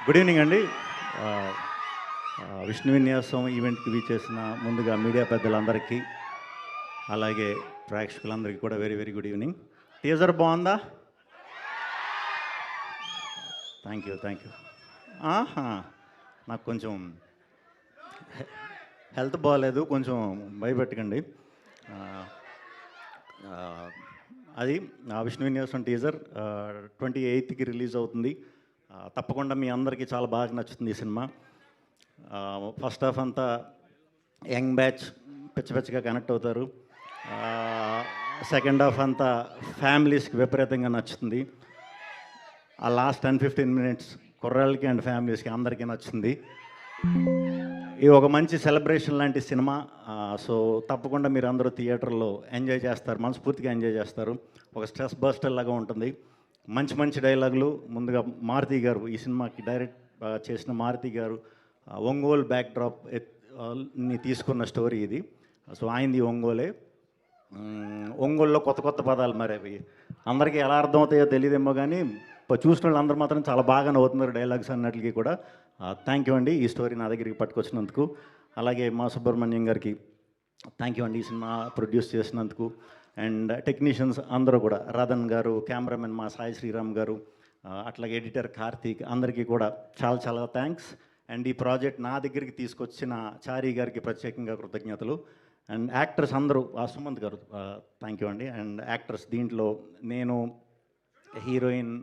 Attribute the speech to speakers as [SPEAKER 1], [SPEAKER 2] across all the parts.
[SPEAKER 1] Good evening అండి. విష్ణు విన్యాసం ఈవెంట్కి వీచేసిన ముందుగా మీడియా పెద్దలందరికీ, అలాగే ప్రేక్షకులందరికీ కూడా very very good evening. Teaser బాగుందా? Thank you. నాకు కొంచెం హెల్త్ బాగాలేదు, కొంచెం భయపెట్టకండి. అది విష్ణు విన్యాసం టీజర్ 28కి రిలీజ్ అవుతుంది. తప్పకుండా మీ అందరికీ చాలా బాగా నచ్చుతుంది ఈ సినిమా. ఫస్ట్ హాఫ్ అంతా యంగ్ బ్యాచ్ పిచ్చగా కనెక్ట్ అవుతారు. సెకండ్ హాఫ్ అంతా ఫ్యామిలీస్కి విపరీతంగా నచ్చుతుంది. ఆ లాస్ట్ 10-15 మినిట్స్ కుర్రాళ్ళకి అండ్ ఫ్యామిలీస్కి అందరికీ నచ్చుతుంది. ఇది ఒక మంచి సెలబ్రేషన్ లాంటి సినిమా. సో తప్పకుండా మీరు అందరూ థియేటర్లో ఎంజాయ్ చేస్తారు, మనస్ఫూర్తిగా ఎంజాయ్ చేస్తారు. ఒక స్ట్రెస్ బస్టర్ లాగా ఉంటుంది. మంచి డైలాగులు. ముందుగా మారుతి గారు, ఈ సినిమాకి డైరెక్ట్ చేసిన మారుతి గారు ఒంగోలు బ్యాక్డ్రాప్ ని తీసుకున్న స్టోరీ ఇది. సో ఆయనది ఒంగోలే. ఒంగోలులో కొత్త పదాలు, మరి అవి అందరికీ ఎలా అర్థమవుతాయో తెలియదేమో, కానీ చూసిన వాళ్ళు అందరూ మాత్రం చాలా బాగా నవ్వుతున్నారు డైలాగ్స్ అన్నట్లకి కూడా. థ్యాంక్ యూ అండి ఈ స్టోరీ నా దగ్గరికి పట్టుకొచ్చినందుకు. అలాగే మా సుబ్రహ్మణ్యం గారికి థ్యాంక్ యూ అండి ఈ సినిమా ప్రొడ్యూస్ చేసినందుకు. అండ్ టెక్నీషియన్స్ అందరూ కూడా, రాధన్ గారు, కెమెరామెన్ మా సాయి శ్రీరామ్ గారు, అట్లాగే ఎడిటర్ కార్తీక్, అందరికీ కూడా చాలా థ్యాంక్స్. అండ్ ఈ ప్రాజెక్ట్ నా దగ్గరికి తీసుకొచ్చిన చారీ గారికి ప్రత్యేకంగా కృతజ్ఞతలు. అండ్ యాక్టర్స్ అందరూ, సుమంత్ గారు థ్యాంక్ యూ అండి. అండ్ యాక్టర్స్ దీంట్లో నేను, హీరోయిన్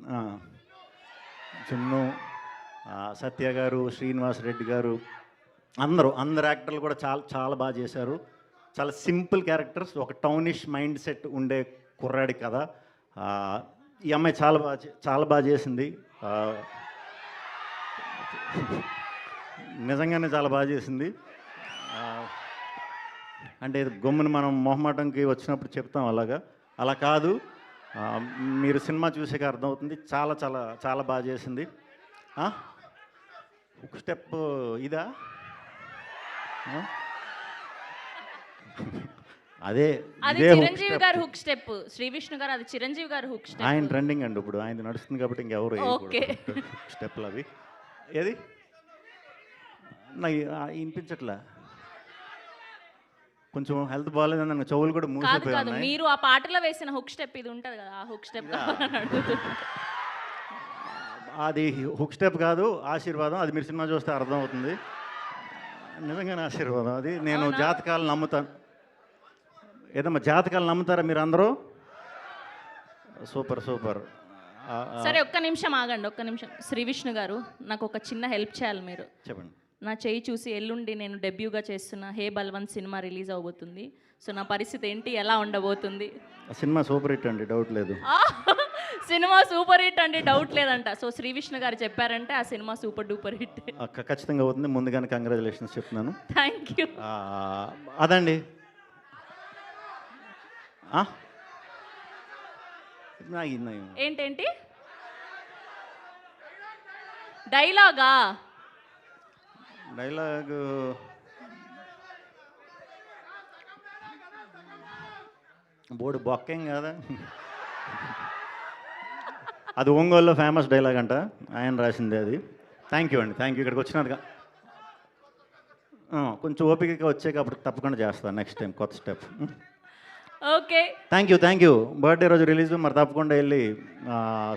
[SPEAKER 1] చిన్ను, సత్య గారు, శ్రీనివాస్ రెడ్డి గారు, అందరు యాక్టర్లు కూడా చాలా బాగా చేశారు. చాలా సింపుల్ క్యారెక్టర్స్, ఒక టౌనిష్ మైండ్ సెట్ ఉండే కుర్రాడి కదా. ఈ అమ్మాయి చాలా బాగా చేసింది. నిజంగానే చాలా బాగా చేసింది. అంటే గమ్మున మనం మొహమాటంకి వచ్చినప్పుడు చెప్తాం అలా కాదు. మీరు సినిమా చూసాక అర్థమవుతుంది. చాలా బాగా చేసింది. ఒక స్టెప్ ఇదా? అదే
[SPEAKER 2] చిరంజీవి గారు హుక్ స్టెప్, శ్రీ విష్ణు గారు అది చిరంజీవి గారు హుక్ స్టెప్.
[SPEAKER 1] ఆయన ట్రెండింగ్ అండి ఇప్పుడు, ఆయన నడుస్తుంది కాబట్టి ఇంకెవరు స్టెప్లు అవి. ఏది నాకు వినిపించట్లా, కొంచెం హెల్త్ బాగాలేదని నన్ను చెవులు కూడా మూసిపోయాను.
[SPEAKER 2] మీరు ఆ పాటలో వేసిన హుక్ స్టెప్ ఇది ఉంటుంది కదా, ఆ హుక్ స్టెప్
[SPEAKER 1] అది హుక్ స్టెప్ కాదు, ఆశీర్వాదం. అది మీరు సినిమా చూస్తే అర్థమవుతుంది. నిజంగానే ఆశీర్వాదం అది. నేను జాతకాలు నమ్ముతాను. ఏదమ్మా జాతకాలు నమ్ముతారా మీరు అందరూ? సూపర్.
[SPEAKER 2] సరే ఒక్క నిమిషం ఆగండి, ఒక్క నిమిషం. శ్రీ విష్ణు గారు, నాకు ఒక చిన్న హెల్ప్ చేయాలి మీరు.
[SPEAKER 1] చెప్పండి.
[SPEAKER 2] నా చేయి చూసి ఎల్లుండి నేను డెబ్యూగా చేస్తున్న హే బల్వంత్ సినిమా రిలీజ్ అవబోతుంది. సో నా పరిస్థితి ఏంటి, ఎలా ఉండబోతుంది?
[SPEAKER 1] సినిమా సూపర్ హిట్ అండి, డౌట్ లేదు.
[SPEAKER 2] సినిమా సూపర్ హిట్ అండి, డౌట్ లేదంట. సో శ్రీ విష్ణు గారు చెప్పారంటే ఆ సినిమా సూపర్ డూపర్ హిట్
[SPEAKER 1] ఖచ్చితంగా అవుతుంది. ముందుగానే కంగ్రాచులేషన్స్ చెప్తున్నాను.
[SPEAKER 2] Thank you.
[SPEAKER 1] అదండి.
[SPEAKER 2] ఏంటేంటి డైలాగు
[SPEAKER 1] బోర్డు బొక్కేం కదా. అది ఒంగోలులో ఫేమస్ డైలాగ్ అంట, ఆయన రాసింది అది. థ్యాంక్ యూ అండి, థ్యాంక్ యూ. ఇక్కడికి వచ్చినారుగా కొంచెం ఓపికగా వచ్చాక అప్పుడు తప్పకుండా చేస్తాను నెక్స్ట్ టైం కొత్త step.
[SPEAKER 2] Okay,
[SPEAKER 1] thank you. Birthday రోజు రిలీజ్, మరి తప్పకుండా వెళ్ళి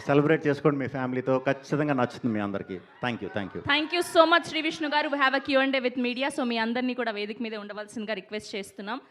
[SPEAKER 1] సెలబ్రేట్ చేసుకోండి మీ ఫ్యామిలీతో. ఖచ్చితంగా నచ్చుతుంది మీ అందరికీ. Thank you
[SPEAKER 2] so much Shri Vishnu garu. We have a Q&A with media. So మీ అందరినీ కూడా వేదిక మీద ఉండవలసిందిగా రిక్వెస్ట్ చేస్తున్నాం.